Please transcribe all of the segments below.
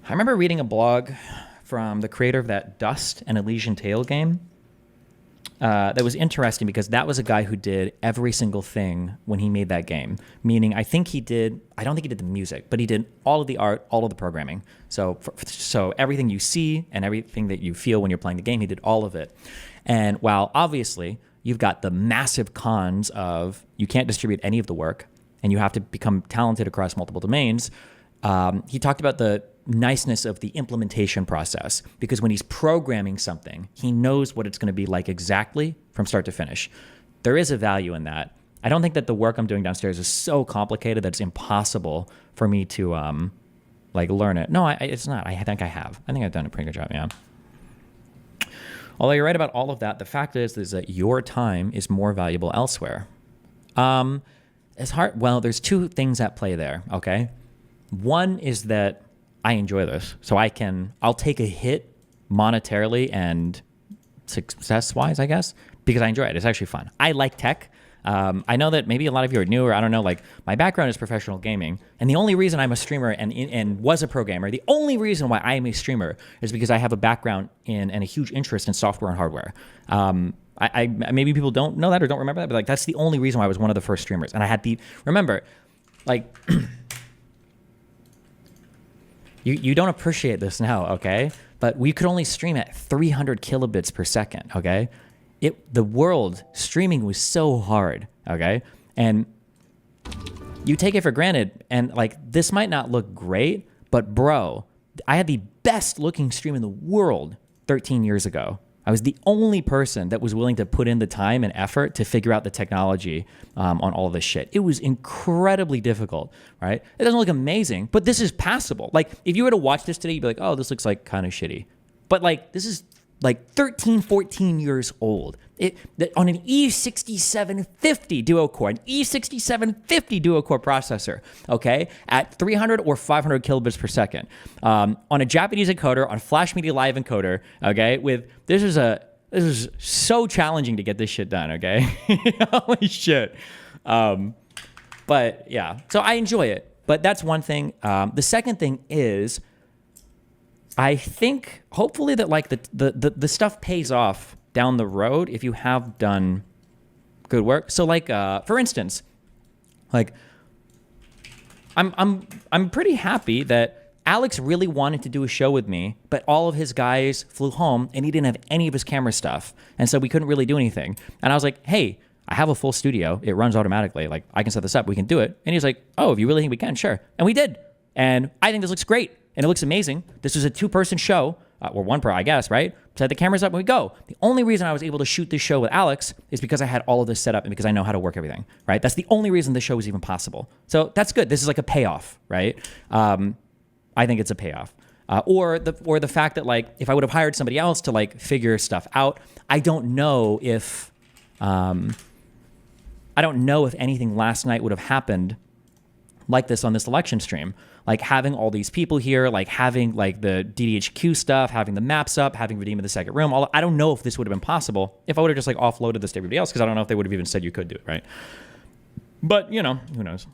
I remember reading a blog from the creator of that Dust and Elysian Tale game. That was interesting because that was a guy who did every single thing when he made that game. Meaning, I don't think he did the music, but he did all of the art, all of the programming. So everything you see and everything that you feel when you're playing the game, he did all of it. And while obviously you've got the massive cons of you can't distribute any of the work and you have to become talented across multiple domains, he talked about the niceness of the implementation process, because when he's programming something, he knows what it's going to be like exactly from start to finish. There is a value in that. I don't think that the work I'm doing downstairs is so complicated that it's impossible for me to learn it. No, it's not. I think I have. I think I've done a pretty good job, yeah. Although you're right about all of that, the fact is that your time is more valuable elsewhere. It's hard. Well, there's two things at play there, okay? One is that I enjoy this, so I'll take a hit monetarily and success-wise, I guess, because I enjoy it. It's actually fun. I like tech. I know that maybe a lot of you are newer. I don't know. Like, my background is professional gaming, and the only reason I'm a streamer and was a programmer, the only reason why I am a streamer is because I have a background in and a huge interest in software and hardware. I maybe people don't know that or don't remember that, but like that's the only reason why I was one of the first streamers. And I had remember, like. You don't appreciate this now, okay? But we could only stream at 300 kilobits per second, okay? The world streaming was so hard, okay? And you take it for granted, and like this might not look great, but bro, I had the best looking stream in the world 13 years ago. I was the only person that was willing to put in the time and effort to figure out the technology on all of this shit. It was incredibly difficult, right? It doesn't look amazing, but this is passable. Like, if you were to watch this today, you'd be like, oh, this looks like kind of shitty. But like, this is like 13, 14 years old. On an E6750 duo-core, duo-core processor, okay, at 300 or 500 kilobits per second, on a Japanese encoder, on Flash Media Live encoder, okay, this is so challenging to get this shit done, okay? Holy shit. But yeah, so I enjoy it, but that's one thing. The second thing is, I think hopefully that like the stuff pays off down the road if you have done good work. So like for instance, like I'm pretty happy that Alex really wanted to do a show with me, but all of his guys flew home and he didn't have any of his camera stuff, and so we couldn't really do anything. And I was like, hey, I have a full studio. It runs automatically. Like, I can set this up. We can do it. And he was like, oh, if you really think we can, sure. And we did. And I think this looks great. And it looks amazing. This was a 2-person show, or 1 per, I guess, right? Set the cameras up and we go. The only reason I was able to shoot this show with Alex is because I had all of this set up and because I know how to work everything, right? That's the only reason the show was even possible. So that's good. This is like a payoff, right? I think it's a payoff. Or the fact that like, if I would have hired somebody else to like figure stuff out, I don't know if anything last night would have happened like this on this election stream. Like having all these people here, like having like the DDHQ stuff, having the maps up, having Redeem of the Second Room. I don't know if this would have been possible if I would have just like offloaded this to everybody else, because I don't know if they would have even said you could do it, right? But, you know, who knows?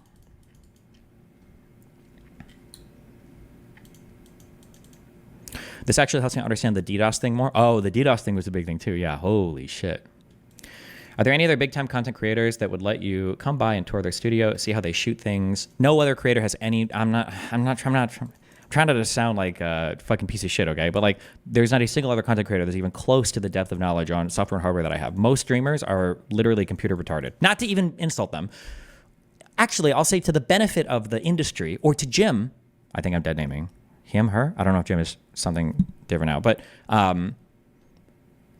This actually helps me understand the DDoS thing more. Oh, the DDoS thing was a big thing too. Yeah, holy shit. Are there any other big-time content creators that would let you come by and tour their studio, see how they shoot things? No other creator has any. I'm trying not to sound like a fucking piece of shit, okay? But like, there's not a single other content creator that's even close to the depth of knowledge on software and hardware that I have. Most streamers are literally computer retarded. Not to even insult them. Actually, I'll say to the benefit of the industry, or to Jim, I think I'm dead naming him, her. I don't know if Jim is something different now, but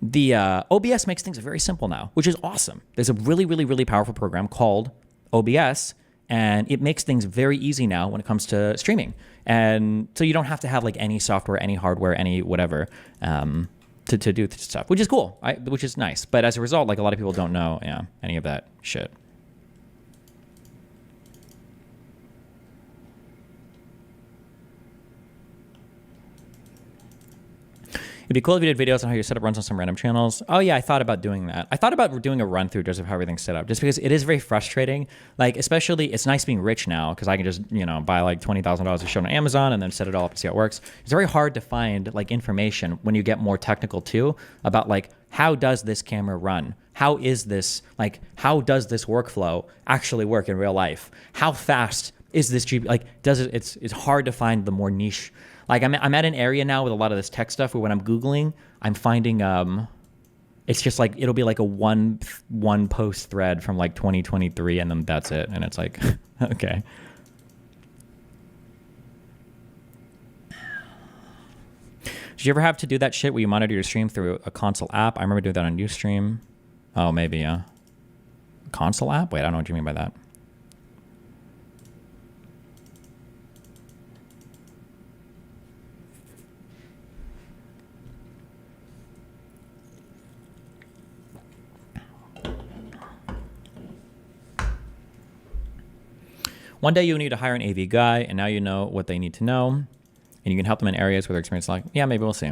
the OBS makes things very simple now, which is awesome. There's a really, really, really powerful program called OBS, and it makes things very easy now when it comes to streaming. And so you don't have to have like any software, any hardware, any whatever to do stuff, which is cool, which is nice. But as a result, like a lot of people don't know any of that shit. It It'd be cool if you did videos on how your setup runs on some random channels. Oh yeah, I thought about doing that. I thought about doing a run through just of how everything's set up, just because it is very frustrating. Like, especially, it's nice being rich now because I can just, buy like $20,000 of shit on Amazon and then set it all up and see how it works. It's very hard to find like information when you get more technical too about like, how does this camera run? How is this, like, how does this workflow actually work in real life? How fast is this GPU? Like, does it, it's hard to find the more niche. Like I'm at an area now with a lot of this tech stuff where when I'm Googling, I'm finding, it's just like, it'll be like a one post thread from like 2023 and then that's it. And it's like, okay. Did you ever have to do that shit where you monitor your stream through a console app? I remember doing that on Ustream. Oh, maybe, yeah. Console app? Wait, I don't know what you mean by that. One day you need to hire an AV guy, and now you know what they need to know, and you can help them in areas where their experience is like, yeah, maybe we'll see.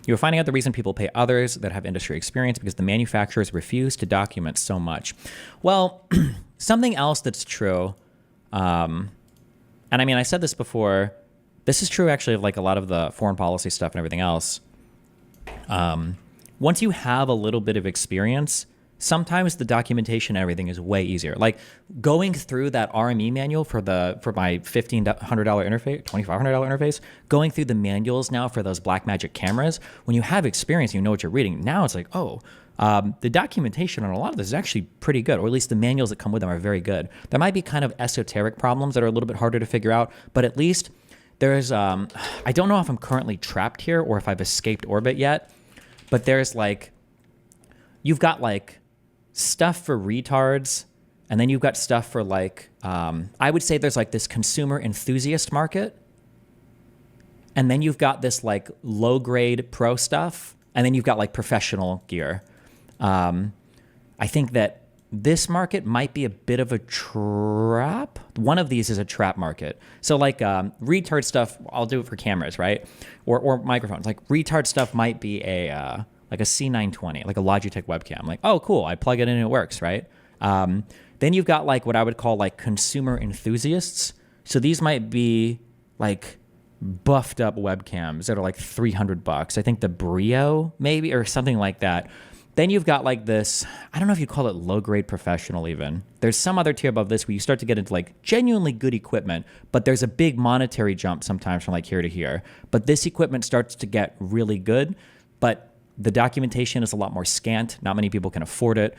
You're finding out the reason people pay others that have industry experience because the manufacturers refuse to document so much. Well, something else that's true, and I mean, I said this before, this is true actually of like a lot of the foreign policy stuff and everything else. Once you have a little bit of experience, sometimes the documentation and everything is way easier. Like going through that RME manual for my $1,500 interface, $2,500 interface, going through the manuals now for those Blackmagic cameras, when you have experience, you know what you're reading. Now it's like, oh, the documentation on a lot of this is actually pretty good, or at least the manuals that come with them are very good. There might be kind of esoteric problems that are a little bit harder to figure out, but at least there's, I don't know if I'm currently trapped here or if I've escaped orbit yet, but there's like, you've got like stuff for retards, and then you've got stuff for like, I would say there's like this consumer enthusiast market, and then you've got this like low grade pro stuff, and then you've got like professional gear. I think that this market might be a bit of a trap. One of these is a trap market. So like retard stuff, I'll do it for cameras, right? Or microphones. Like retard stuff might be a like a C920, like a Logitech webcam. Like, oh, cool, I plug it in and it works, right? Then you've got like what I would call like consumer enthusiasts. So these might be like buffed up webcams that are like $300. I think the Brio maybe, or something like that. Then you've got like this, I don't know if you call it low-grade professional even. There's some other tier above this where you start to get into like genuinely good equipment, but there's a big monetary jump sometimes from like here to here. But this equipment starts to get really good, but the documentation is a lot more scant. Not many people can afford it.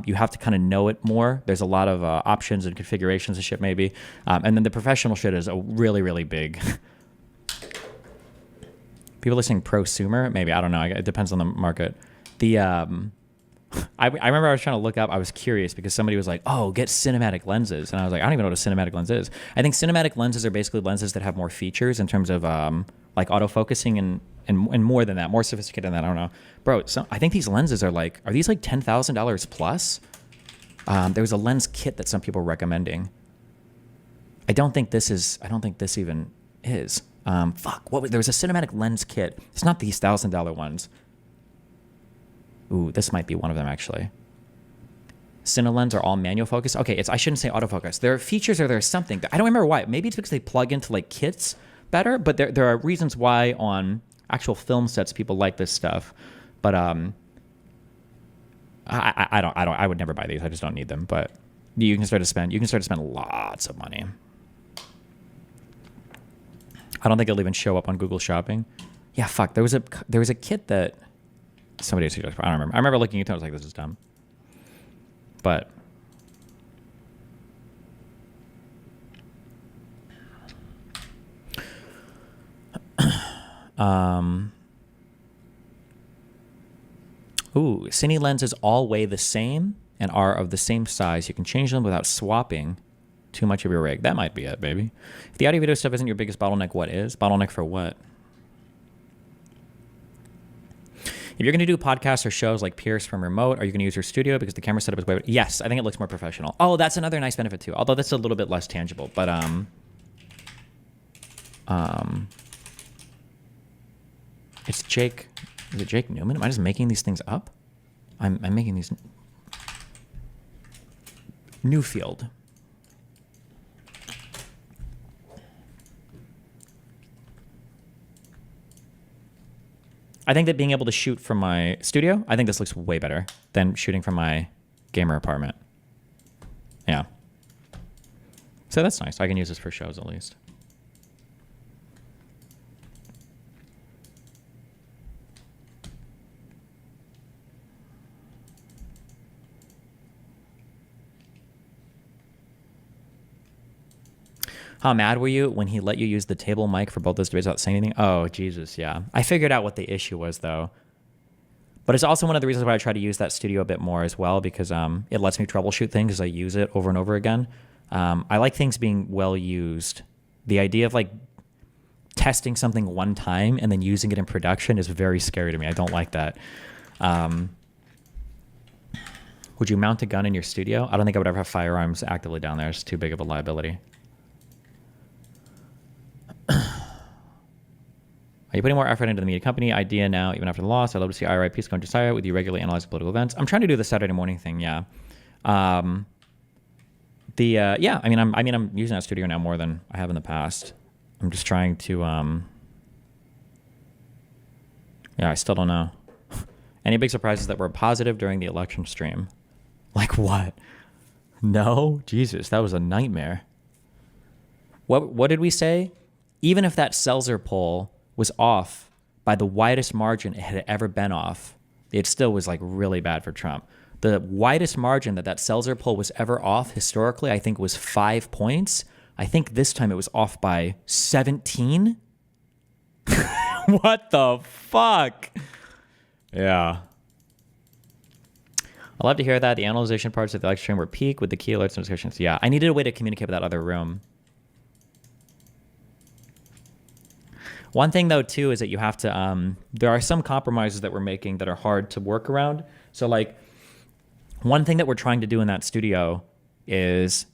You have to kind of know it more. There's a lot of options and configurations and shit maybe. And then the professional shit is a really, really big. People are saying prosumer? Maybe, I don't know. It depends on the market. The I remember I was trying to look up. I was curious because somebody was like, "Oh, get cinematic lenses," and I was like, "I don't even know what a cinematic lens is." I think cinematic lenses are basically lenses that have more features in terms of like autofocusing and more than that, more sophisticated than that. I don't know, bro. So I think these lenses are these like $10,000 plus? There was a lens kit that some people were recommending. I don't think this even is. There was a cinematic lens kit. It's not these $1,000 ones. Ooh, this might be one of them actually. Cinelens are all manual focus. Okay, I shouldn't say autofocus. There are features or there's something. I don't remember why. Maybe it's because they plug into like kits better, but there are reasons why on actual film sets people like this stuff. But I would never buy these. I just don't need them. But you can start to spend lots of money. I don't think it'll even show up on Google Shopping. Yeah, fuck. There was a kit that somebody suggested. I don't remember. I remember looking at it. I was like, this is dumb. But ooh, cine lenses all weigh the same and are of the same size. You can change them without swapping too much of your rig. That might be it, baby. If the audio video stuff isn't your biggest bottleneck, what is? Bottleneck for what? If you're going to do podcasts or shows like Pierce from remote, are you going to use your studio because the camera setup is way better? Yes, I think it looks more professional. Oh, that's another nice benefit too. Although that's a little bit less tangible. But it's Jake. Is it Jake Newman? Am I just making these things up? I'm making these. Newfield. I think that being able to shoot from my studio, I think this looks way better than shooting from my gamer apartment. Yeah. So that's nice. I can use this for shows at least. How mad were you when he let you use the table mic for both those debates without saying anything? Oh, Jesus, yeah. I figured out what the issue was, though. But it's also one of the reasons why I try to use that studio a bit more as well, because it lets me troubleshoot things as I use it over and over again. I like things being well used. The idea of like testing something one time and then using it in production is very scary to me. I don't like that. Would you mount a gun in your studio? I don't think I would ever have firearms actively down there. It's too big of a liability. Are you putting more effort into the media company idea now, even after the loss? I'd love to see IRI piece go into Josiah with you regularly analyzing political events. I'm trying to do the Saturday morning thing, yeah. Yeah, I'm using that studio now more than I have in the past. I'm just trying to yeah, I still don't know. Any big surprises that were positive during the election stream? Like what? No? Jesus, that was a nightmare. What did we say? Even if that Seltzer poll was off by the widest margin it had ever been off, it still was like really bad for Trump. The widest margin that Seltzer poll was ever off historically, I think, was 5 points. I think this time it was off by 17. What the fuck? Yeah. I love to hear that. The analyzation parts of the election stream were peak with the key alerts and discussions. Yeah, I needed a way to communicate with that other room. One thing, though, too, is that you have to, there are some compromises that we're making that are hard to work around. So, like, one thing that we're trying to do in that studio is,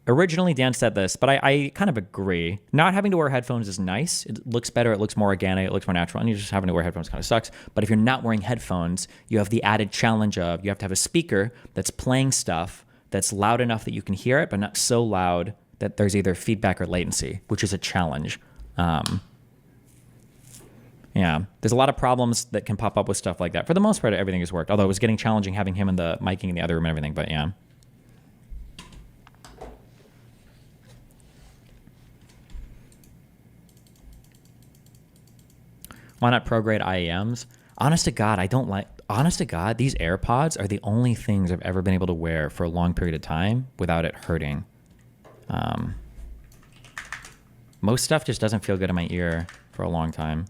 originally Dan said this, but I kind of agree. Not having to wear headphones is nice. It looks better. It looks more organic. It looks more natural. And you just having to wear headphones kind of sucks. But if you're not wearing headphones, you have the added challenge of you have to have a speaker that's playing stuff that's loud enough that you can hear it, but not so loud that there's either feedback or latency, which is a challenge. Yeah, there's a lot of problems that can pop up with stuff like that. For the most part, everything has worked. Although it was getting challenging having him and the miking in the other room and everything. But yeah. Why not pro-grade IEMs? Honest to God, honest to God, these AirPods are the only things I've ever been able to wear for a long period of time without it hurting. Most stuff just doesn't feel good in my ear for a long time.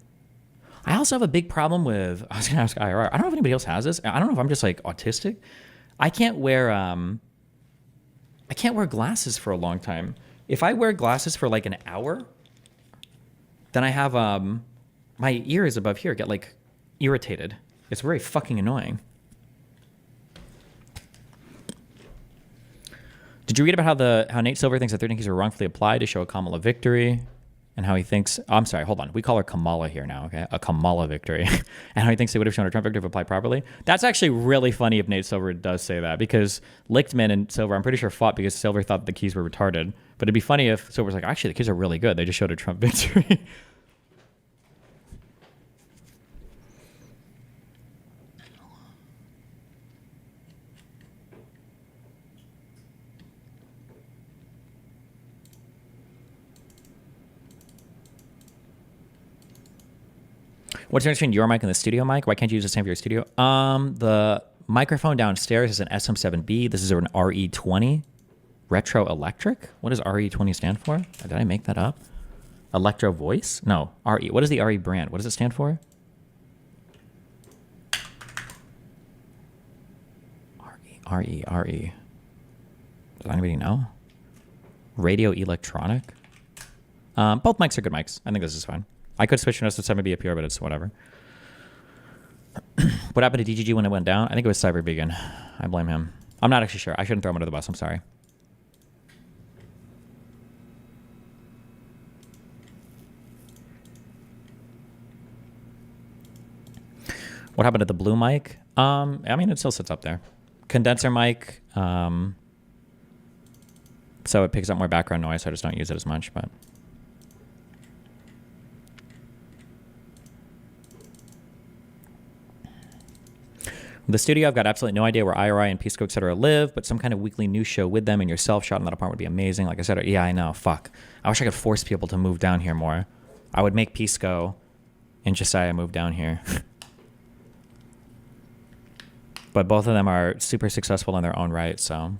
I also have a big problem with, I was going to ask IRR, I don't know if anybody else has this. I don't know if I'm just like autistic. I can't wear glasses for a long time. If I wear glasses for like an hour, then I have, my ears above here get like irritated. It's very fucking annoying. Did you read about how Nate Silver thinks the 13 keys were wrongfully applied to show a Kamala victory? And how he thinks, I'm sorry, hold on. We call her Kamala here now, okay? A Kamala victory. And how he thinks they would have shown a Trump victory if applied properly. That's actually really funny if Nate Silver does say that, because Lichtman and Silver, I'm pretty sure, fought because Silver thought the keys were retarded. But it'd be funny if Silver's like, actually, the keys are really good. They just showed a Trump victory. What's the difference between your mic and the studio mic? Why can't you use the same for your studio? The microphone downstairs is an SM7B. This is an RE20. Retro Electric? What does RE20 stand for? Did I make that up? Electro Voice? No, RE. What is the RE brand? What does it stand for? RE. Does anybody know? Radio Electronic? Both mics are good mics. I think this is fine. I could switch to an SM7B up here, but it's whatever. What happened to DGG when it went down? I think it was Cyber Vegan. I blame him. I'm not actually sure. I shouldn't throw him under the bus. I'm sorry. What happened to the blue mic? I mean, it still sits up there. Condenser mic. So it picks up more background noise, so I just don't use it as much. But the studio, I've got absolutely no idea where IRI and Pisco, etc. live, but some kind of weekly news show with them and yourself shot in that apartment would be amazing. Like I said, yeah, I know. Fuck. I wish I could force people to move down here more. I would make Pisco and Josiah move down here. But both of them are super successful in their own right. So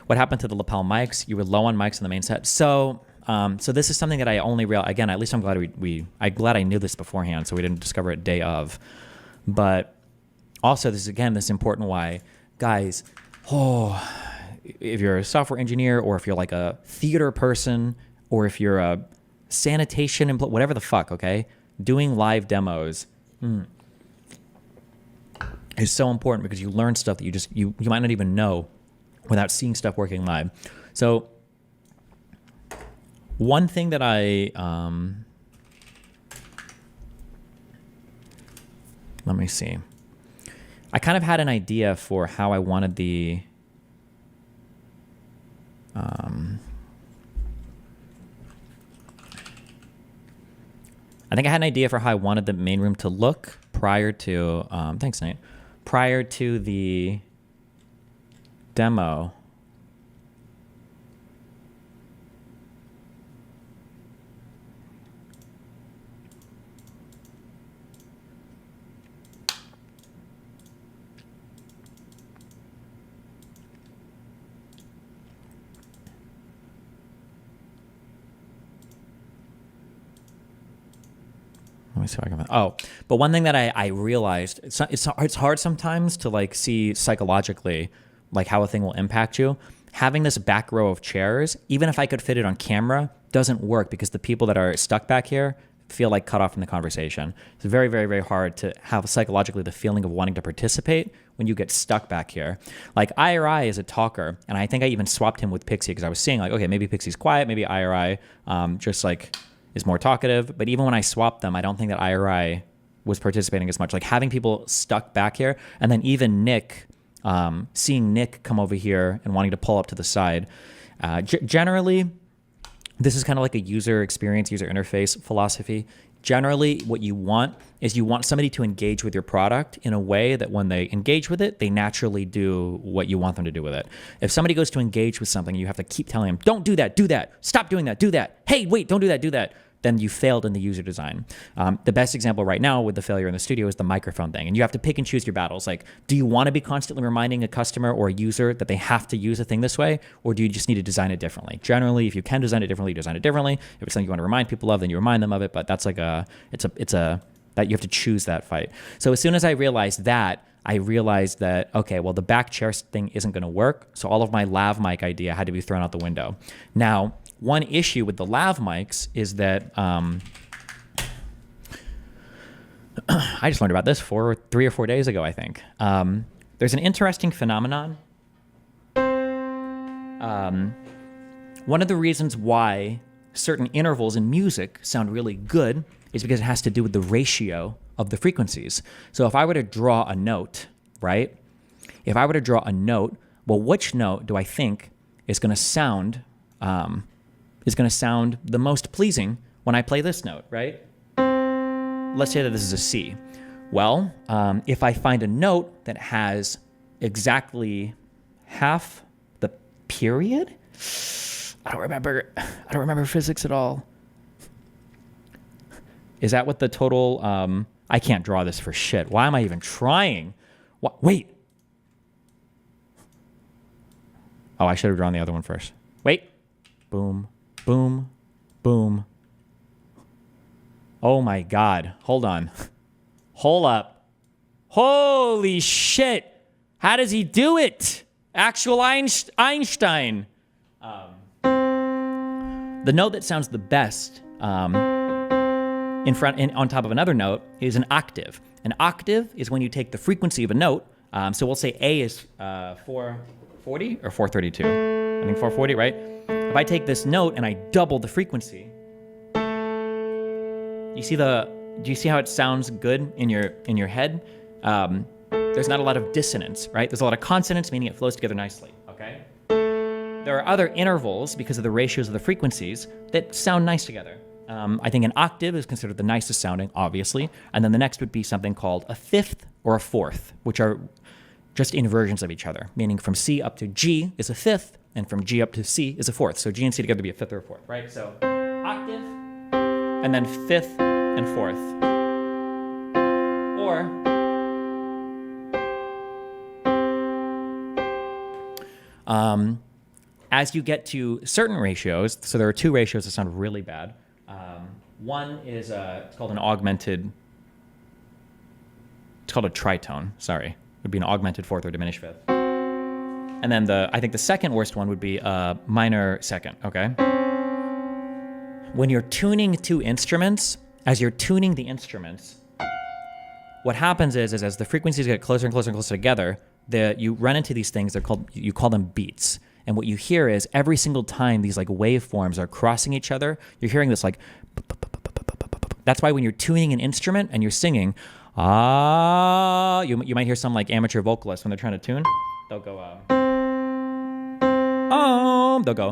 what happened to the lapel mics? You were low on mics in the main set. So this is something that I only realized, again, at least I'm glad I'm glad I knew this beforehand, so we didn't discover it day of. But also, this is, again, this important why, guys, if you're a software engineer or if you're like a theater person or if you're a sanitation employee, whatever the fuck, okay, doing live demos is so important because you learn stuff that you might not even know without seeing stuff working live. So one thing that let me see. I kind of had an idea for how I wanted the I think I had an idea for how I wanted the main room to look prior to thanks, Nate. Prior to the demo. Let me see if I can. But one thing that I realized, it's hard sometimes to like see psychologically like how a thing will impact you. Having this back row of chairs, even if I could fit it on camera, doesn't work because the people that are stuck back here feel like cut off from the conversation. It's very, very, very hard to have psychologically the feeling of wanting to participate when you get stuck back here. Like IRI is a talker, and I think I even swapped him with Pixie because I was seeing like, okay, maybe Pixie's quiet, maybe IRI just like is more talkative. But even when I swapped them, I don't think that IRI was participating as much. Like having people stuck back here, and then even Nick, seeing Nick come over here and wanting to pull up to the side. Generally, this is kind of like a user experience, user interface philosophy. Generally, what you want is you want somebody to engage with your product in a way that when they engage with it, they naturally do what you want them to do with it. If somebody goes to engage with something, you have to keep telling them, don't do that, do that. Stop doing that, do that. Hey, wait, don't do that, do that. Then you failed in the user design. The best example right now with the failure in the studio is the microphone thing. And you have to pick and choose your battles. Like, do you want to be constantly reminding a customer or a user that they have to use a thing this way? Or do you just need to design it differently? Generally, if you can design it differently, design it differently. If it's something you want to remind people of, then you remind them of it. But that's like that you have to choose that fight. So as soon as I realized that, okay, well, the back chair thing isn't going to work. So all of my lav mic idea had to be thrown out the window. Now, one issue with the lav mics is that I just learned about this 3 or 4 days ago, I think. There's an interesting phenomenon. One of the reasons why certain intervals in music sound really good is because it has to do with the ratio of the frequencies. So if I were to draw a note, right? If I were to draw a note, well, which note do I think is going to sound the most pleasing when I play this note, right? Let's say that this is a C. Well, if I find a note that has exactly half the period, I don't remember physics at all. Is that what the total? I can't draw this for shit. Why am I even trying? Wait. Oh, I should have drawn the other one first. Wait. Boom. Boom, boom. Oh my God. Hold on. Hold up. Holy shit. How does he do it? Actual Einstein. The note that sounds the best on top of another note is an octave. An octave is when you take the frequency of a note. So we'll say A is 440 or 432. I think 440, right? If I take this note and I double the frequency, do you see how it sounds good in your head? There's not a lot of dissonance, right? There's a lot of consonants, meaning it flows together nicely, okay? There are other intervals, because of the ratios of the frequencies, that sound nice together. I think an octave is considered the nicest sounding, obviously. And then the next would be something called a fifth or a fourth, which are just inversions of each other, meaning from C up to G is a fifth, and from G up to C is a fourth. So G and C together would be a fifth or a fourth, right? So octave, and then fifth and fourth. Or as you get to certain ratios, so there are two ratios that sound really bad. One is it's called an augmented. It's called a tritone. Sorry, it would be an augmented fourth or diminished fifth. And then I think the second worst one would be a minor second. Okay. When you're tuning two instruments, as you're tuning the instruments, what happens is as the frequencies get closer and closer and closer together, you run into these things. You call them beats. And what you hear is every single time these like waveforms are crossing each other, you're hearing this like. That's why when you're tuning an instrument and you're singing, you might hear some like amateur vocalists when they're trying to tune. They'll go, they'll go,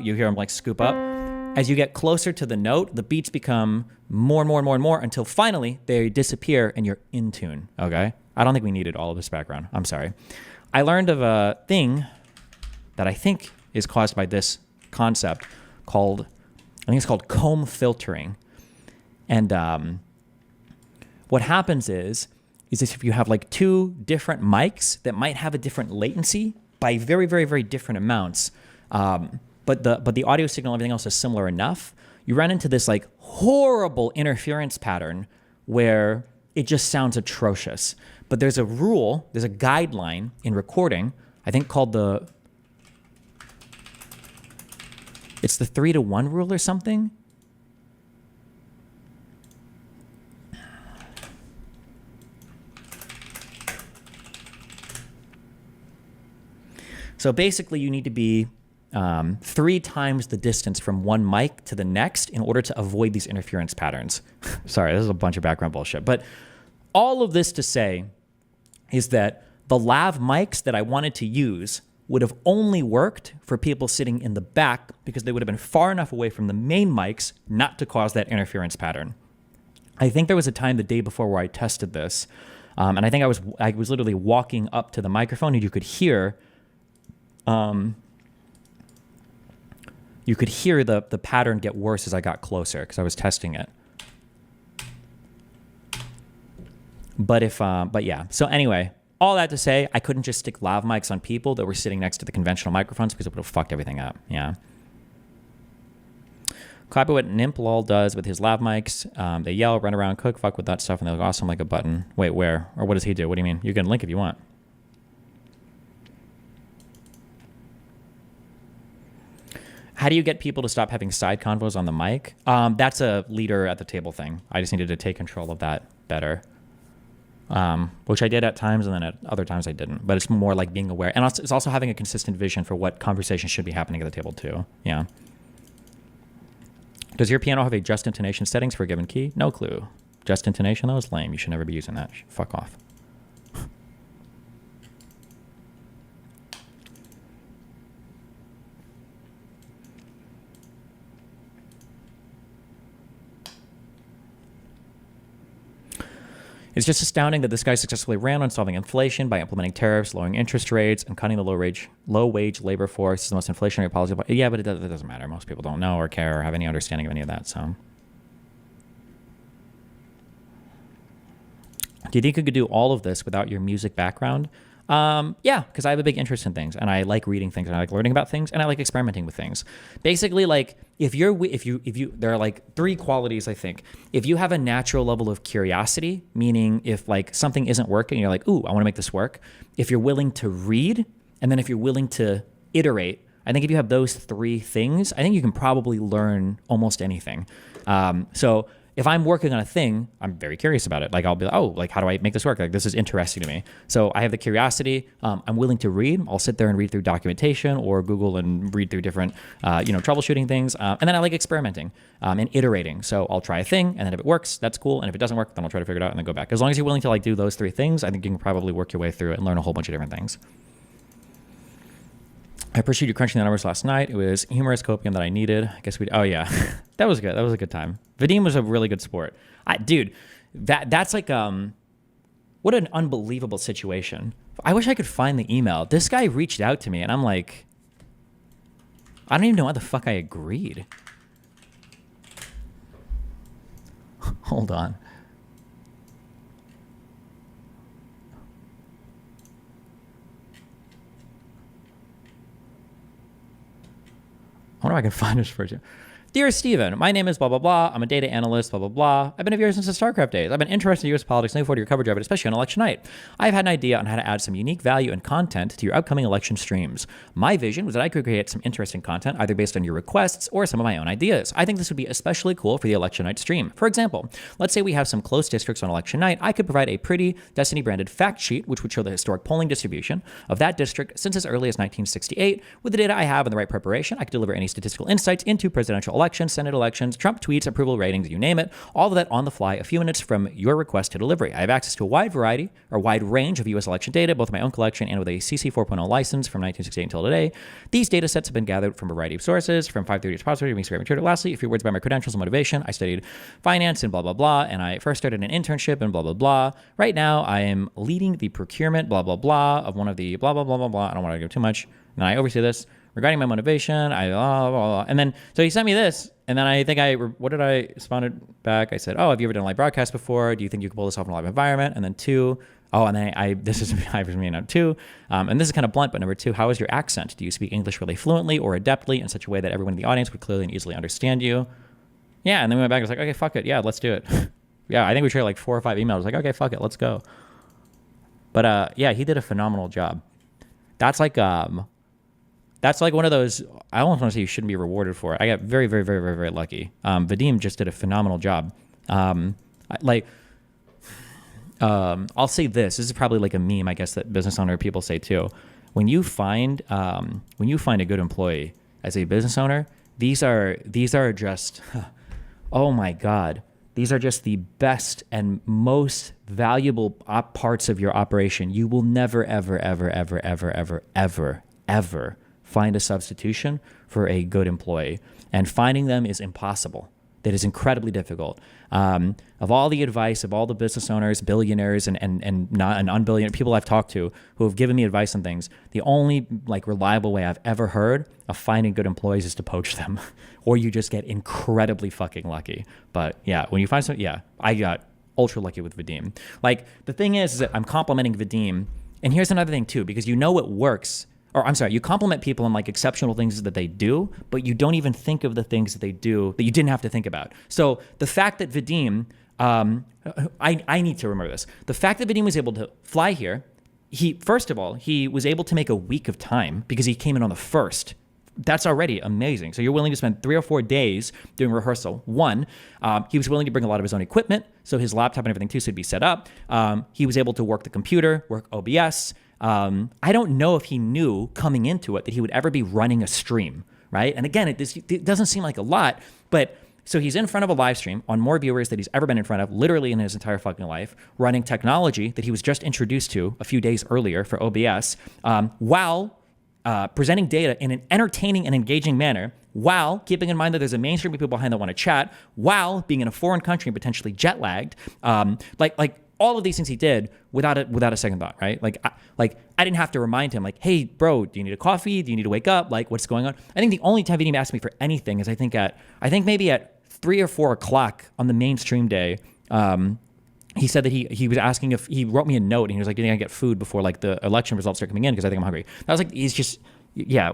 you hear them like scoop up. As you get closer to the note, the beats become more and more and more and more until finally they disappear and you're in tune, okay? I don't think we needed all of this background. I'm sorry. I learned of a thing that I think is caused by this concept called, I think it's called comb filtering. And what happens is if you have like two different mics that might have a different latency by very, very, very different amounts, but the audio signal and everything else is similar enough, you run into this like horrible interference pattern where it just sounds atrocious. But there's a rule, there's a guideline in recording, I think called it's the 3-to-1 rule or something. So basically you need to be 3 times the distance from one mic to the next in order to avoid these interference patterns. Sorry, this is a bunch of background bullshit. But all of this to say is that the lav mics that I wanted to use would have only worked for people sitting in the back because they would have been far enough away from the main mics not to cause that interference pattern. I think there was a time the day before where I tested this, and I think I was literally walking up to the microphone and you could hear the pattern get worse as I got closer because I was testing it. But yeah. So anyway, all that to say, I couldn't just stick lav mics on people that were sitting next to the conventional microphones because it would have fucked everything up. Yeah. Copy what Nimplol does with his lav mics. They yell, run around, cook, fuck with that stuff, and they look awesome like a button. Wait, where? Or what does he do? What do you mean? You can link if you want. How do you get people to stop having side convos on the mic? That's a leader at the table thing. I just needed to take control of that better. Which I did at times, and then at other times I didn't. But it's more like being aware. And it's also having a consistent vision for what conversation should be happening at the table too. Yeah. Does your piano have a just intonation settings for a given key? No clue. Just intonation? That was lame. You should never be using that. Fuck off. It's just astounding that this guy successfully ran on solving inflation by implementing tariffs, lowering interest rates, and cutting the low-wage labor force. It's the most inflationary policy. Yeah, but it doesn't matter. Most people don't know or care or have any understanding of any of that. So, do you think you could do all of this without your music background? Yeah, because I have a big interest in things, and I like reading things, and I like learning about things, and I like experimenting with things. Basically, like if you there are like 3 qualities I think. If you have a natural level of curiosity, meaning if like something isn't working, you're like, ooh, I want to make this work. If you're willing to read, and then if you're willing to iterate I think if you have those three things, I think you can probably learn almost anything. So if I'm working on a thing, I'm very curious about it. Like I'll be like, oh, like how do I make this work? Like this is interesting to me. So I have the curiosity. I'm willing to read. I'll sit there and read through documentation or Google and read through different, troubleshooting things. And then I like experimenting and iterating. So I'll try a thing, and then if it works, that's cool. And if it doesn't work, then I'll try to figure it out and then go back. As long as you're willing to like do those three things, I think you can probably work your way through it and learn a whole bunch of different things. I appreciate you crunching the numbers last night. It was humorous copium that I needed. I guess oh yeah, that was good. That was a good time. Vadim was a really good sport. Dude, that's like, what an unbelievable situation. I wish I could find the email. This guy reached out to me and I'm like, I don't even know why the fuck I agreed. Hold on. I wonder if I can find this for you. Dear Steven, my name is blah, blah, blah. I'm a data analyst, blah, blah, blah. I've been a viewer since the StarCraft days. I've been interested in U.S. politics, looking forward to your coverage of it, especially on election night. I've had an idea on how to add some unique value and content to your upcoming election streams. My vision was that I could create some interesting content, either based on your requests or some of my own ideas. I think this would be especially cool for the election night stream. For example, let's say we have some close districts on election night. I could provide a pretty Destiny-branded fact sheet, which would show the historic polling distribution of that district since as early as 1968. With the data I have and the right preparation, I could deliver any statistical insights into presidential elections, Senate elections, Trump tweets, approval ratings, you name it, all of that on the fly, a few minutes from your request to delivery. I have access to a wide range of U.S. election data, both my own collection and with a CC 4.0 license from 1968 until today. These data sets have been gathered from a variety of sources, from 530 repository to Mixed Material. Lastly, a few words about my credentials and motivation. I studied finance and blah, blah, blah, and I first started an internship and blah, blah, blah. Right now, I am leading the procurement, blah, blah, blah, of one of the blah, blah, blah, blah, blah. I don't want to go too much. And I oversee this. Regarding my motivation, blah, blah, blah. And then, so he sent me this, and then I think what did I responded back? I said, oh, have you ever done a live broadcast before? Do you think you can pull this off in a live environment? And then this is for me now too. And this is kind of blunt, but number two, how is your accent? Do you speak English really fluently or adeptly in such a way that everyone in the audience would clearly and easily understand you? Yeah, and then we went back and was like, okay, fuck it. Yeah, let's do it. Yeah, I think we traded like 4 or 5 emails. Like, okay, fuck it, let's go. But yeah, he did a phenomenal job. That's like one of those, I almost want to say you shouldn't be rewarded for it. I got very, very, very, very, very lucky. Vadim just did a phenomenal job. I'll say this. This is probably like a meme, I guess, that business owner people say too. When you find a good employee as a business owner, these are just, oh my God. These are just the best and most valuable parts of your operation. You will never, ever, ever, ever, ever, ever, ever, ever find a substitution for a good employee. And finding them is impossible. That is incredibly difficult. Of all the advice of all the business owners, billionaires, and unbillionaire people I've talked to who have given me advice on things, the only like reliable way I've ever heard of finding good employees is to poach them, or you just get incredibly fucking lucky. But yeah, when you find some, yeah, I got ultra lucky with Vadim. Like the thing is that I'm complimenting Vadim, and here's another thing too, because you know it works. Or I'm sorry, you compliment people on like exceptional things that they do, but you don't even think of the things that they do that you didn't have to think about. So the fact that Vadim, I need to remember this. The fact that Vadim was able to fly here, first of all, he was able to make a week of time because he came in on the 1st. That's already amazing. So you're willing to spend 3 or 4 days doing rehearsal. One, he was willing to bring a lot of his own equipment, so his laptop and everything too, so it'd be set up. He was able to work the computer, work OBS. I don't know if he knew coming into it that he would ever be running a stream, right? And again, it doesn't seem like a lot, but so he's in front of a live stream on more viewers than he's ever been in front of, literally in his entire fucking life, running technology that he was just introduced to a few days earlier for OBS, while presenting data in an entertaining and engaging manner, while keeping in mind that there's a mainstream of people behind that want to chat, while being in a foreign country and potentially jet lagged, like all of these things he did without a second thought, right? I didn't have to remind him, like, hey, bro, do you need a coffee? Do you need to wake up? Like, what's going on? I think the only time he even asked me for anything is I think maybe at 3 or 4 o'clock on the mainstream day. He said that he was asking if he wrote me a note and he was like, do you think I get food before like the election results start coming in because I think I'm hungry. I was like, he's just, yeah,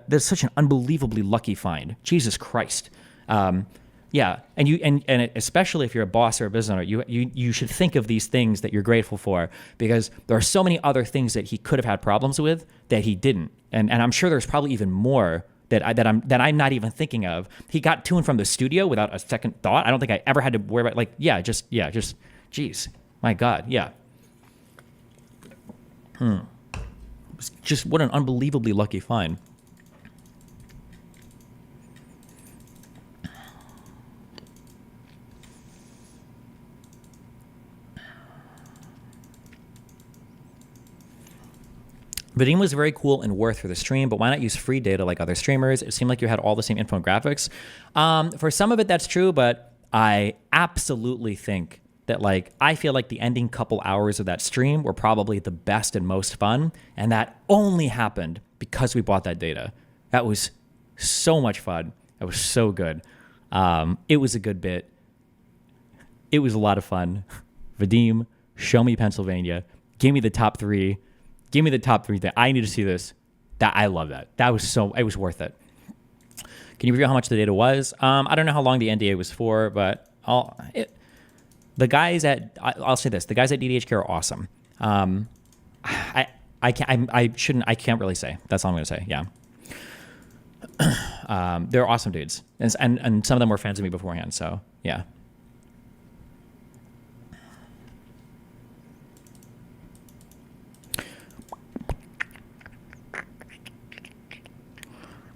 there's such an unbelievably lucky find. Jesus Christ. Yeah, and especially if you're a boss or a business owner, you should think of these things that you're grateful for, because there are so many other things that he could have had problems with that he didn't, and I'm sure there's probably even more that I'm not even thinking of. He got to and from the studio without a second thought. I don't think I ever had to worry about geez, my God, yeah. Just what an unbelievably lucky find. Vadim was very cool and worth for the stream, but why not use free data like other streamers? It seemed like you had all the same info and graphics. For some of it, that's true, but I absolutely think that, like, I feel like the ending couple hours of that stream were probably the best and most fun, and that only happened because we bought that data. That was so much fun. That was so good. It was a good bit. It was a lot of fun. Vadim, show me Pennsylvania. Give me the top three. Give me the top three things. I need to see this. I love that. It was worth it. Can you reveal how much the data was? I don't know how long the NDA was for, but I'll say this. The guys at DDHK are awesome. I can't really say. That's all I'm going to say. Yeah. They're awesome dudes. And some of them were fans of me beforehand. So yeah.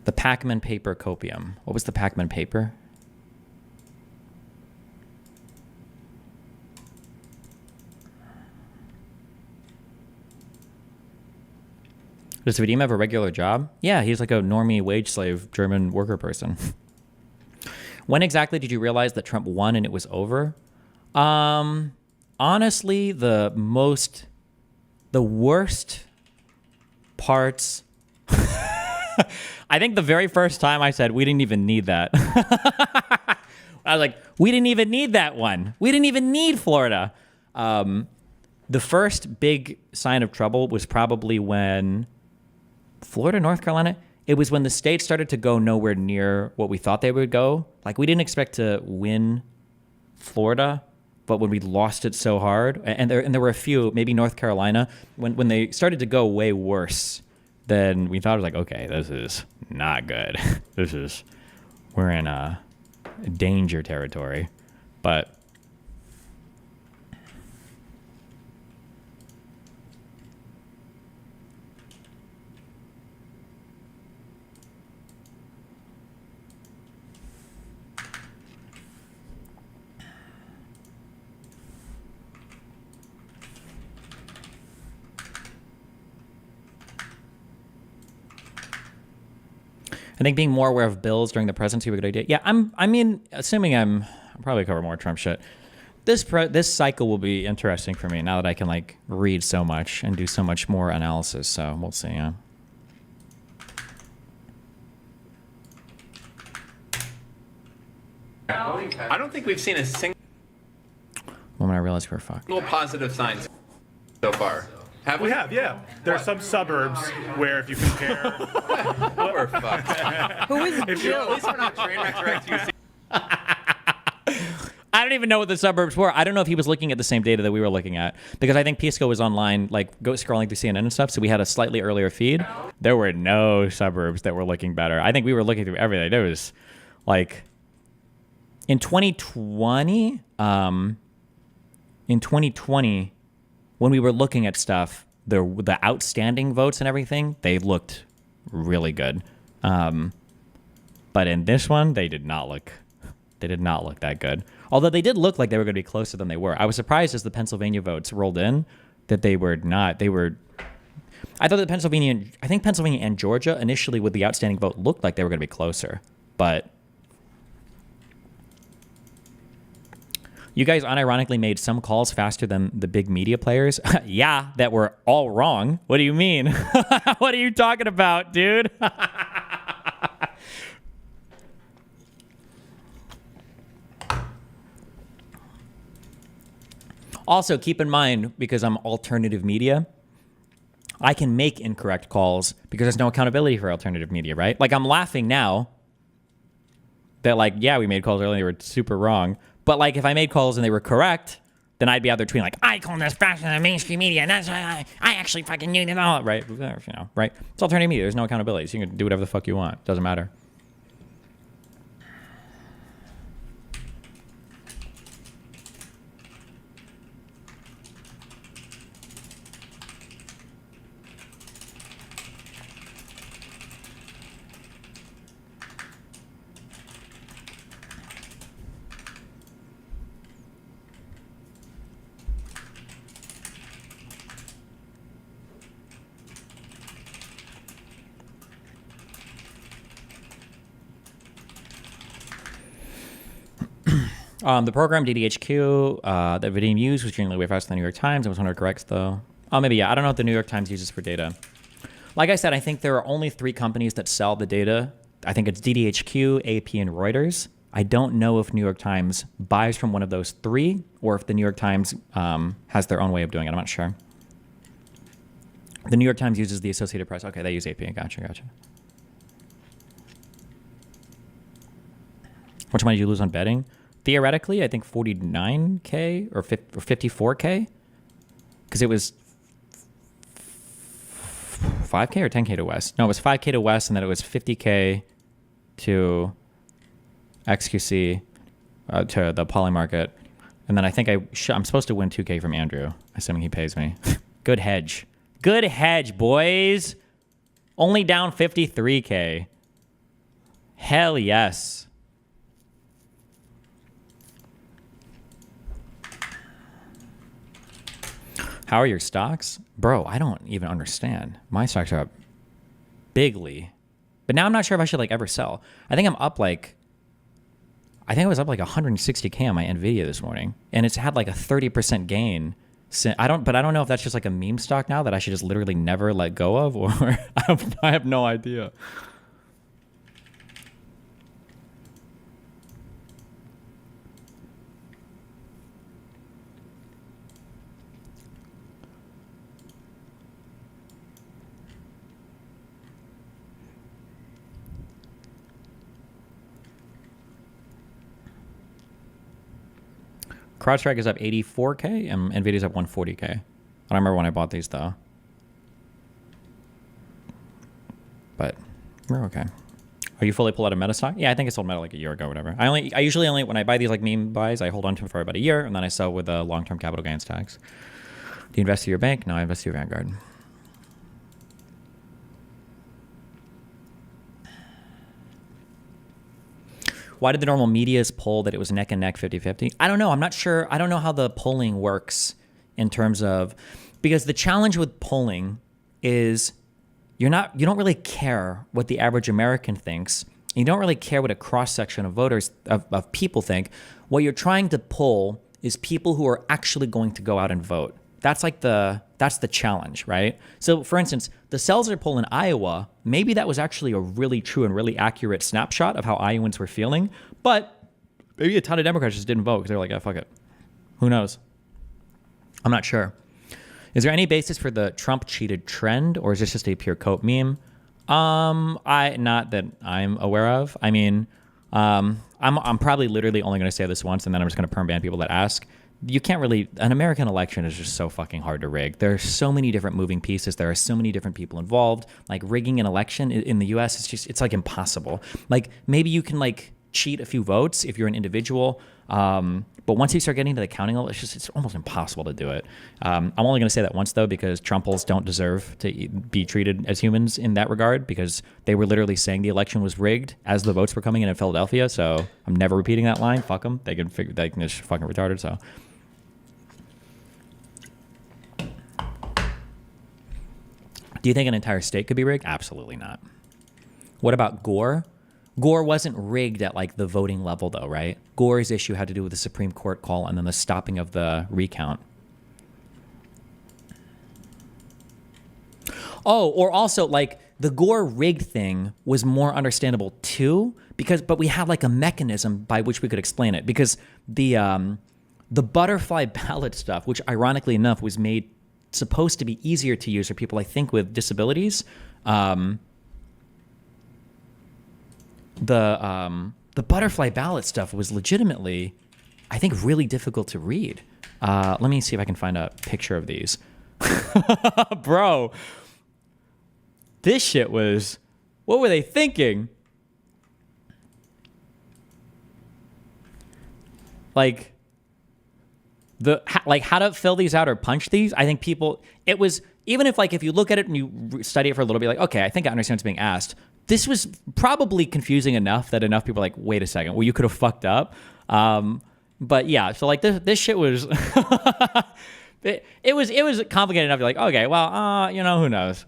The Pac-Man paper copium. What was the Pac-Man paper? Does Vadim have a regular job? Yeah, he's like a normie wage slave German worker person. When exactly did you realize that Trump won and it was over? Honestly, the worst parts... I think the very first time I said, we didn't even need that. I was like, we didn't even need that one. We didn't even need Florida. The first big sign of trouble was probably when Florida, North Carolina, it was when the states started to go nowhere near what we thought they would go. Like, we didn't expect to win Florida, but when we lost it so hard, and there were a few, maybe North Carolina, when they started to go way worse, then we thought, it was like, okay, this is not good. We're in a danger territory. But I think being more aware of bills during the presidency would be a good idea. Yeah, assuming I'll probably cover more Trump shit. This cycle will be interesting for me now that I can, like, read so much and do so much more analysis. So we'll see. Yeah. I don't think we've seen a single Moment I realized we're fucked. positive signs so far. Have we? We have, yeah. There are some suburbs where if you compare... We're fucked. Who is At Jill? least we're not train wreck direct UC. I don't even know what the suburbs were. I don't know if he was looking at the same data that we were looking at, because I think Pisco was online, like, scrolling through CNN and stuff, so we had a slightly earlier feed. There were no suburbs that were looking better. I think we were looking through everything. There was, like, in 2020, when we were looking at stuff, the outstanding votes and everything, they looked really good. But in this one, they did not look that good. Although they did look like they were going to be closer than they were. I was surprised as the Pennsylvania votes rolled in that they were not. I thought that Pennsylvania and Georgia initially with the outstanding vote looked like they were going to be closer. But you guys unironically made some calls faster than the big media players. Yeah, that were all wrong. What do you mean? What are you talking about, dude? Also, keep in mind, because I'm alternative media, I can make incorrect calls because there's no accountability for alternative media, right? Like, I'm laughing now, that like, yeah, we made calls earlier, they were super wrong. But like, if I made calls and they were correct, then I'd be out there tweeting like, I called this faster than mainstream media, and that's why I actually fucking knew them all, right? You know, right? It's alternative media. There's no accountability. So you can do whatever the fuck you want. Doesn't matter. The program DDHQ that Vadim used was generally way faster than the New York Times. I was 100 corrects though. Oh, maybe, yeah. I don't know what the New York Times uses for data. Like I said, I think there are only 3 companies that sell the data. I think it's DDHQ, AP, and Reuters. I don't know if New York Times buys from one of those 3 or if the New York Times has their own way of doing it. I'm not sure. The New York Times uses the Associated Press. Okay, they use AP. Gotcha. How much money did you lose on betting? Theoretically, I think 49K or 54K, because it was 5K or 10K to West. No, it was 5K to West, and then it was 50K to XQC, to the Poly Market, and then I think I'm supposed to win 2K from Andrew, assuming he pays me. Good hedge, boys. Only down 53K. Hell yes. How are your stocks? Bro, I don't even understand. My stocks are up bigly. But now I'm not sure if I should like ever sell. I think I was up like 160K on my Nvidia this morning, and it's had like a 30% gain. I don't know if that's just like a meme stock now that I should just literally never let go of, or I have no idea. CrowdStrike is up 84K and Nvidia's up 140K. I don't remember when I bought these though. But we're okay. Are you fully pulled out of Meta stock? Yeah, I think I sold Meta like a year ago or whatever. I usually only, when I buy these like meme buys, I hold on to them for about a year and then I sell with a long-term capital gains tax. Do you invest in your bank? No, I invest in your Vanguard. Why did the normal medias poll that it was neck and neck 50-50? I don't know. I'm not sure. I don't know how the polling works in terms of, because the challenge with polling is you don't really care what the average American thinks. You don't really care what a cross-section of voters, of people think. What you're trying to poll is people who are actually going to go out and vote. That's the challenge, right? So for instance, the Seltzer poll in Iowa, maybe that was actually a really true and really accurate snapshot of how Iowans were feeling, but maybe a ton of Democrats just didn't vote because they're like, oh, fuck it. Who knows? I'm not sure. Is there any basis for the Trump cheated trend, or is this just a pure coat meme? Not that I'm aware of. I mean, I'm probably literally only going to say this once, and then I'm just going to perm ban people that ask. You can't really, an American election is just so fucking hard to rig. There are so many different moving pieces. There are so many different people involved. Like rigging an election in the US, it's like impossible. Like maybe you can like cheat a few votes if you're an individual. But once you start getting to the counting level, it's almost impossible to do it. I'm only going to say that once though, because Trumples don't deserve to be treated as humans in that regard, because they were literally saying the election was rigged as the votes were coming in Philadelphia. So I'm never repeating that line. Fuck them. They can just fucking retarded. So. Do you think an entire state could be rigged? Absolutely not. What about Gore? Gore wasn't rigged at like the voting level though, right? Gore's issue had to do with the Supreme Court call and then the stopping of the recount. Oh, or also like the Gore rigged thing was more understandable too, but we had like a mechanism by which we could explain it, because the butterfly ballot stuff, which ironically enough was made supposed to be easier to use for people, I think, with disabilities. The the butterfly ballot stuff was legitimately, I think, really difficult to read. Let me see if I can find a picture of these. Bro, this shit was, what were they thinking? Like how to fill these out or punch these. I think people, it was, even if you look at it and you study it for a little bit, like, okay, I think I understand what's being asked. This was probably confusing enough that enough people are like, wait a second, well, you could have fucked up. But yeah, so like this shit was, it was complicated enough. You're like, okay, well, who knows,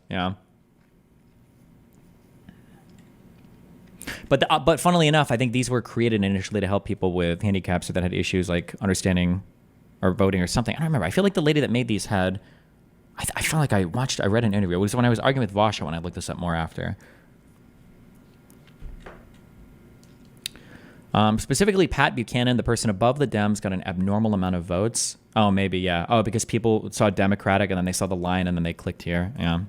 But funnily enough, I think these were created initially to help people with handicaps or that had issues like understanding or voting or something. I don't remember. I feel like the lady that made these had, I feel like I read an interview. It was when I was arguing with Vasha when I looked this up more after. Specifically, Pat Buchanan, the person above the Dems, got an abnormal amount of votes. Oh, maybe, yeah. Oh, because people saw Democratic and then they saw the line and then they clicked here. Yeah.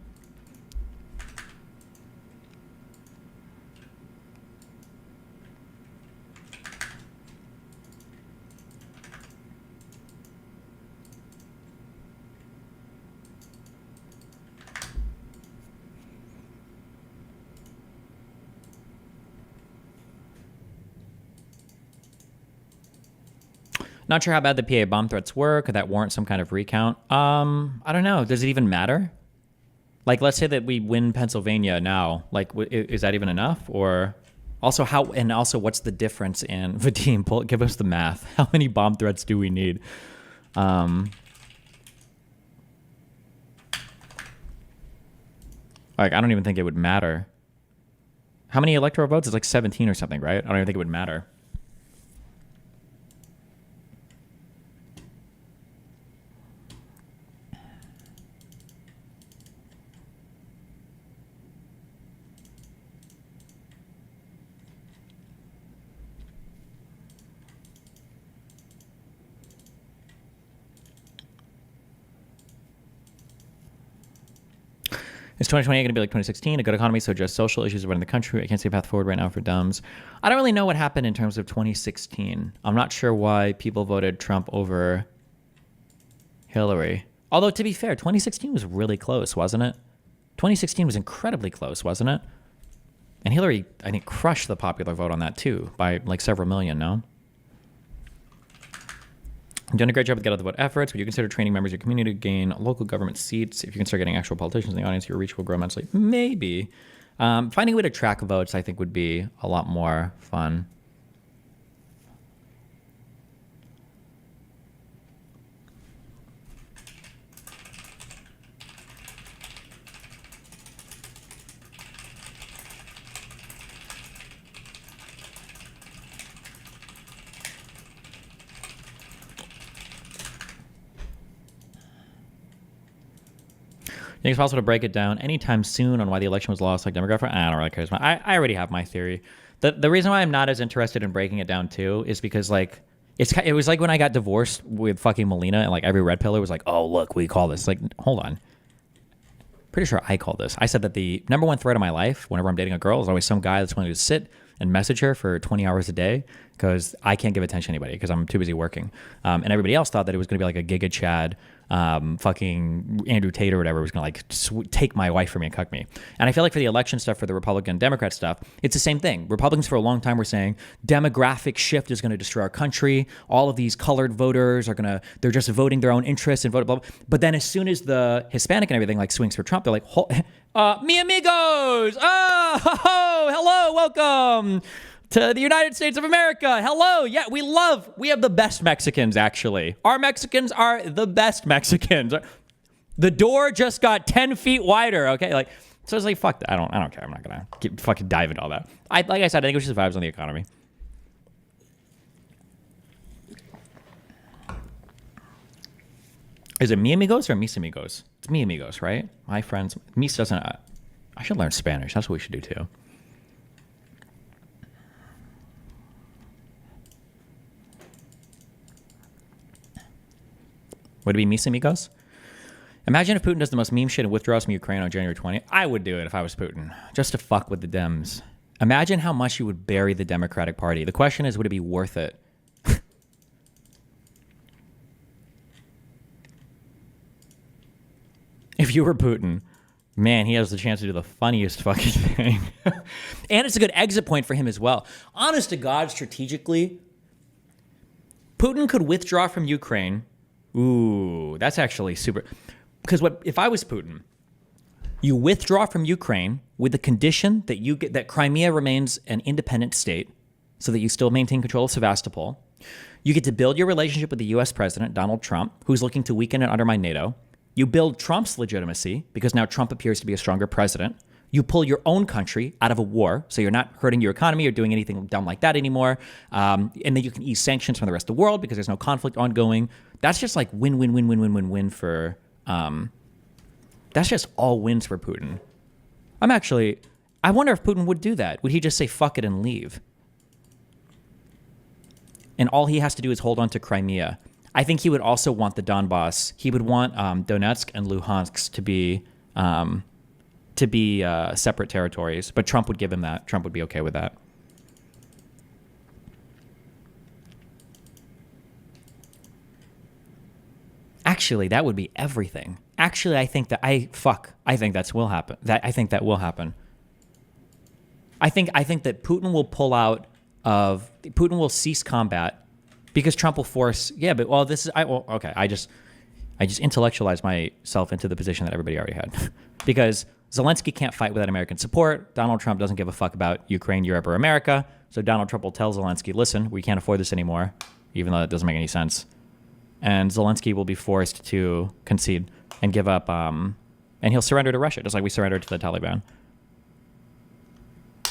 Not sure how bad the PA bomb threats were. Could that warrant some kind of recount? I don't know. Does it even matter? Like, let's say that we win Pennsylvania now. Like, is that even enough? Or also what's the difference in Vadim? Give us the math. How many bomb threats do we need? Like, I don't even think it would matter. How many electoral votes? It's like 17 or something, right? I don't even think it would matter. Is 2028 going to be like 2016? A good economy, so just social issues are running the country. I can't see a path forward right now for Dems. I don't really know what happened in terms of 2016. I'm not sure why people voted Trump over Hillary. Although, to be fair, 2016 was really close, wasn't it? 2016 was incredibly close, wasn't it? And Hillary, I think, crushed the popular vote on that, too, by like several million, no? You've done a great job with Get Out the Vote efforts. Would you consider training members of your community to gain local government seats? If you can start getting actual politicians in the audience, your reach will grow immensely. Maybe. Finding a way to track votes, I think, would be a lot more fun. Think it's possible to break it down anytime soon on why the election was lost, like demographic? I don't really care. I already have my theory. The reason why I'm not as interested in breaking it down too is because like it was like when I got divorced with fucking Melina and like every red pillar was like, oh look, we call this. Like, hold on. Pretty sure I called this. I said that the number one threat of my life whenever I'm dating a girl is always some guy that's willing to sit and message her for 20 hours a day because I can't give attention to anybody because I'm too busy working. And everybody else thought that it was going to be like a Giga Chad, fucking Andrew Tate or whatever was going to like take my wife from me and cuck me. And I feel like for the election stuff, for the Republican Democrat stuff, it's the same thing. Republicans for a long time were saying demographic shift is going to destroy our country. All of these colored voters are they're just voting their own interests and vote, blah, blah. But then as soon as the Hispanic and everything like swings for Trump, they're like, mi amigos, hello, welcome to the United States of America. Hello. Yeah, we have the best Mexicans, actually. Our Mexicans are the best Mexicans. The door just got 10 feet wider, okay? Like, so it's like, fuck that. I don't care. I'm not going to fucking dive into all that. Like I said, I think it was just vibes on the economy. Is it mi amigos or mis amigos? It's mi amigos, right? My friends. Mis doesn't. I should learn Spanish. That's what we should do too. Would it be mis amigos? Imagine if Putin does the most meme shit and withdraws from Ukraine on January 20th. I would do it if I was Putin, just to fuck with the Dems. Imagine how much you would bury the Democratic Party. The question is, would it be worth it? If you were Putin, man, he has the chance to do the funniest fucking thing. And it's a good exit point for him as well. Honest to God, strategically, Putin could withdraw from Ukraine. Ooh, that's actually super. Because if I was Putin, you withdraw from Ukraine with the condition that that Crimea remains an independent state so that you still maintain control of Sevastopol. You get to build your relationship with the US president, Donald Trump, who's looking to weaken and undermine NATO. You build Trump's legitimacy because now Trump appears to be a stronger president. You pull your own country out of a war, so you're not hurting your economy or doing anything dumb like that anymore. And then you can ease sanctions from the rest of the world because there's no conflict ongoing. That's just like win, win, win, win, win, win, win for. That's just all wins for Putin. I wonder if Putin would do that. Would he just say fuck it and leave? And all he has to do is hold on to Crimea. I think he would also want the Donbass. He would want Donetsk and Luhansk to be separate territories, but Trump would give him that. Trump would be okay with that. Actually, that would be everything. Actually, I think that will happen. I think that will happen. I think that Putin will pull out of. Putin will cease combat because Trump will force. Yeah, but okay. I just intellectualized myself into the position that everybody already had, because Zelensky can't fight without American support. Donald Trump doesn't give a fuck about Ukraine, Europe, or America. So Donald Trump will tell Zelensky, listen, we can't afford this anymore, even though that doesn't make any sense. And Zelensky will be forced to concede and give up, and he'll surrender to Russia, just like we surrendered to the Taliban.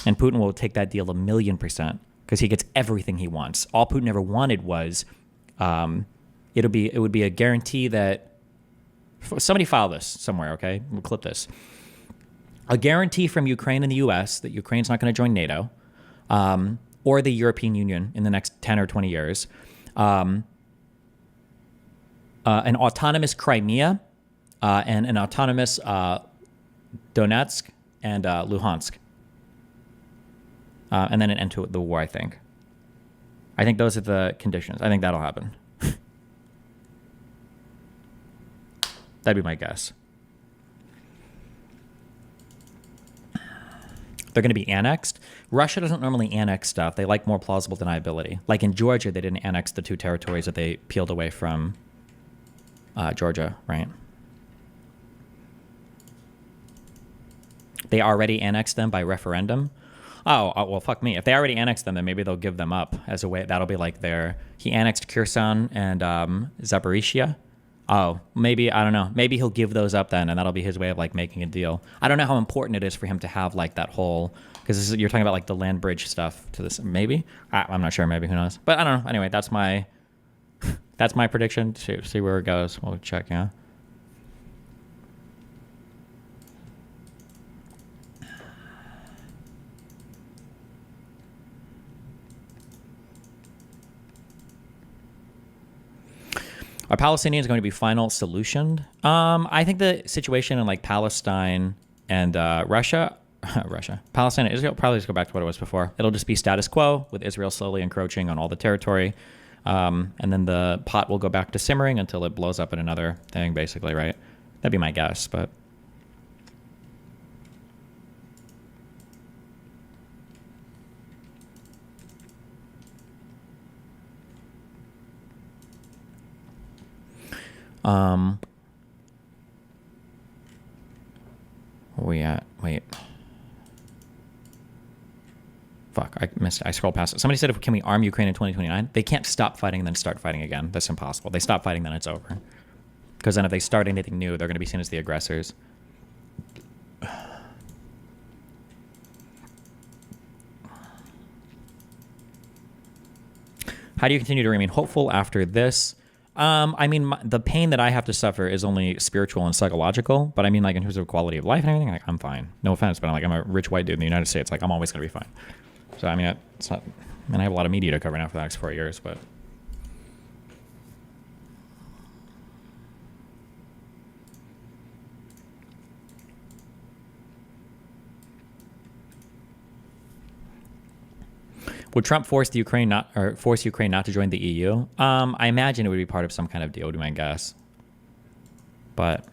And Putin will take that deal 1,000,000% because he gets everything he wants. All Putin ever wanted was, it would be a guarantee that somebody file this somewhere. Okay, we'll clip this. A guarantee from Ukraine and the U.S. that Ukraine's not going to join NATO, or the European Union in the next 10 or 20 years. An autonomous Crimea, and an autonomous Donetsk and Luhansk. And then an end to the war, I think. I think those are the conditions. I think that'll happen. That'd be my guess. They're going to be annexed. Russia doesn't normally annex stuff. They like more plausible deniability. Like in Georgia, they didn't annex the 2 territories that they peeled away from Georgia, right? They already annexed them by referendum. Oh, well, fuck me. If they already annexed them, then maybe they'll give them up as a way. That'll be like he annexed Kherson and Zaporizhia. Oh, maybe, I don't know. Maybe he'll give those up then, and that'll be his way of like making a deal. I don't know how important it is for him to have like that whole, because you're talking about like the land bridge stuff to this. Maybe I'm not sure. Maybe, who knows? But I don't know. Anyway, that's my prediction. See where it goes. We'll check. Yeah. Are Palestinians going to be final solutioned? I think the situation in like Palestine and Palestine and Israel probably just go back to what it was before. It'll just be status quo with Israel slowly encroaching on all the territory. And then the pot will go back to simmering until it blows up in another thing, basically, right? That'd be my guess, but... Where we at? Wait. Fuck, I scrolled past it. Somebody said, can we arm Ukraine in 2029? They can't stop fighting and then start fighting again. That's impossible. They stop fighting, then it's over. Because then if they start anything new, they're going to be seen as the aggressors. How do you continue to remain hopeful after this? I mean, the pain that I have to suffer is only spiritual and psychological, but I mean, like, in terms of quality of life and everything, like, I'm fine. No offense, but I'm a rich white dude in the United States. Like, I'm always going to be fine. So, I mean, it's not, I mean, I have a lot of media to cover now for the next 4 years, but... Would Trump force Ukraine not to join the EU? I imagine it would be part of some kind of deal, would be my guess. But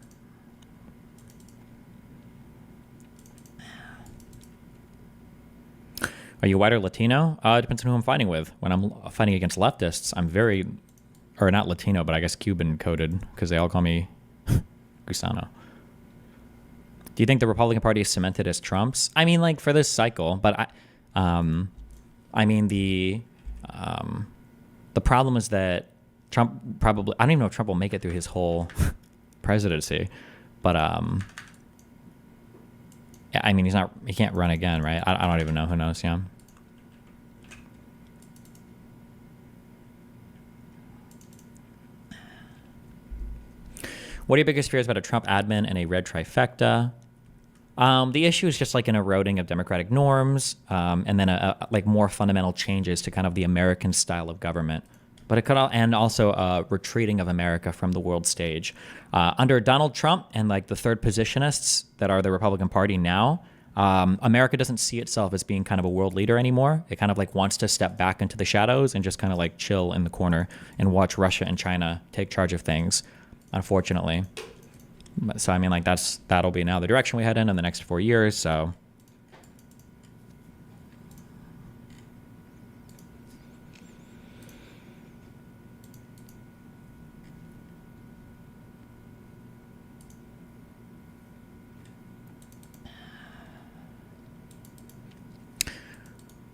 are you white or Latino? It depends on who I'm fighting with. When I'm fighting against leftists, I'm very, or not Latino, but I guess Cuban coded because they all call me Gusano. Do you think the Republican Party is cemented as Trump's? I mean, like for this cycle, but I mean the problem is that Trump probably, I don't even know if Trump will make it through his whole presidency, but yeah, I mean he can't run again, right? I don't even know. Who knows? Yeah. What are your biggest fears about a Trump admin and a red trifecta? The issue is just like an eroding of democratic norms, and then like more fundamental changes to kind of the American style of government. But it could and also a retreating of America from the world stage. Under Donald Trump and like the third positionists that are the Republican Party now, America doesn't see itself as being kind of a world leader anymore. It kind of like wants to step back into the shadows and just kind of like chill in the corner and watch Russia and China take charge of things, unfortunately. So I mean, like that'll be now the direction we head in the next 4 years. So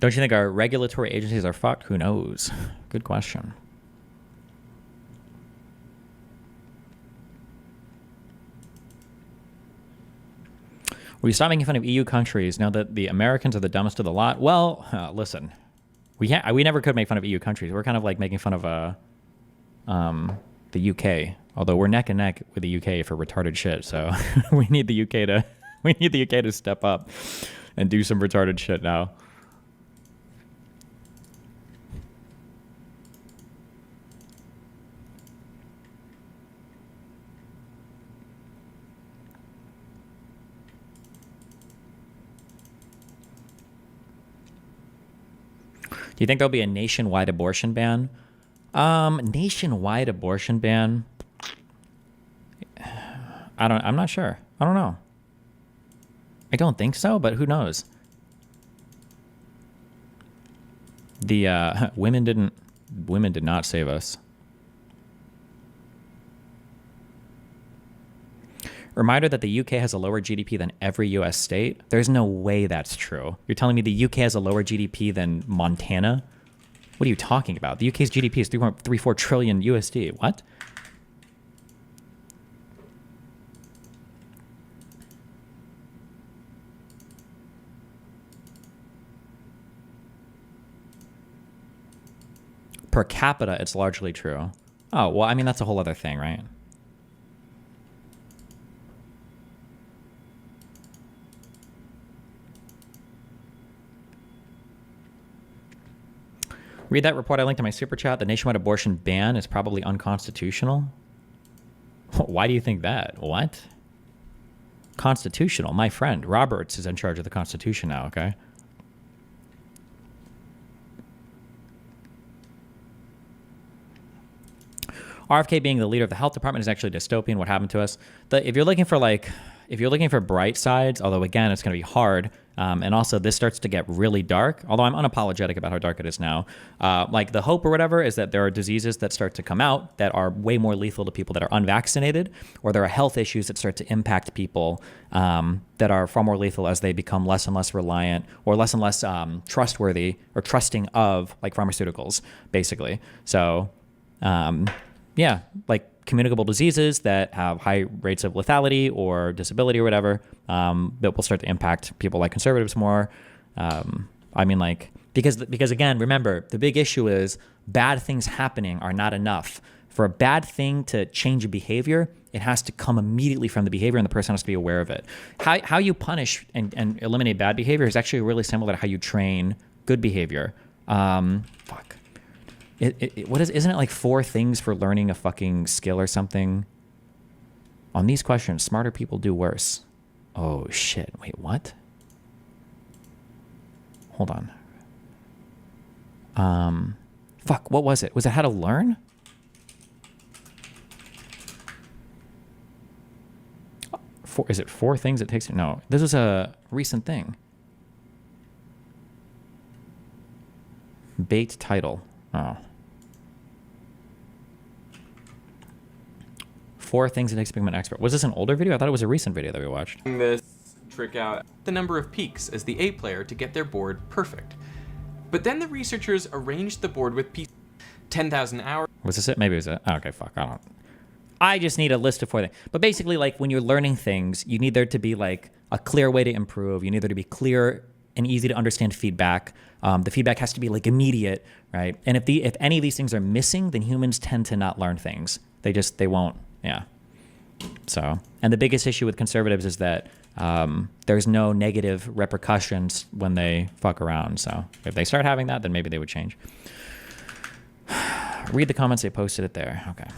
don't you think our regulatory agencies are fucked? Who knows? Good question. We stop making fun of EU countries now that the Americans are the dumbest of the lot. Well, listen, we never could make fun of EU countries. We're kind of like making fun of the UK, although we're neck and neck with the UK for retarded shit. So we need the UK to step up and do some retarded shit now. Do you think there'll be a nationwide abortion ban? Nationwide abortion ban? I'm not sure. I don't know. I don't think so, but who knows? The women did not save us. Reminder that the UK has a lower GDP than every US state. There's no way that's true. You're telling me the UK has a lower GDP than Montana? What are you talking about? The UK's GDP is 3.34 trillion USD. What? Per capita, it's largely true. Oh, well, I mean, that's a whole other thing, right? Read that report I linked in my super chat. The nationwide abortion ban is probably unconstitutional. Why do you think that? What? Constitutional. My friend Roberts is in charge of the Constitution now, okay? RFK being the leader of the health department is actually dystopian. What happened to us? If you're looking for bright sides, although again, it's going to be hard. And also this starts to get really dark, although I'm unapologetic about how dark it is now. Like the hope or whatever is that there are diseases that start to come out that are way more lethal to people that are unvaccinated, or there are health issues that start to impact people that are far more lethal as they become less and less reliant or less and less trustworthy or trusting of like pharmaceuticals, basically. So, yeah, like communicable diseases that have high rates of lethality or disability or whatever, that will start to impact people like conservatives more. I mean, like, because again, remember, the big issue is bad things happening are not enough. For a bad thing to change a behavior, it has to come immediately from the behavior and the person has to be aware of it. How you punish and eliminate bad behavior is actually really similar to how you train good behavior. Fuck. Isn't it like 4 things for learning a fucking skill or something? On these questions, smarter people do worse. Oh shit, wait, what? Hold on. Fuck, what was it? Was it how to learn? Is it 4 things it takes? No, this was a recent thing. Bait title. Oh. 4 things it takes to become an expert. Was this an older video? I thought it was a recent video that we watched. This trick out the number of peaks as the A player to get their board perfect. But then the researchers arranged the board with 10,000 hours. Was this it? Maybe it was it. Oh, okay, fuck. I just need a list of 4 things. But basically, like, when you're learning things, you need there to be, like, a clear way to improve. You need there to be clear and easy to understand feedback. The feedback has to be, like, immediate, right? And if any of these things are missing, then humans tend to not learn things. They won't. Yeah. So, and the biggest issue with conservatives is that there's no negative repercussions when they fuck around. So if they start having that, then maybe they would change. Read the comments. They posted it there. Okay.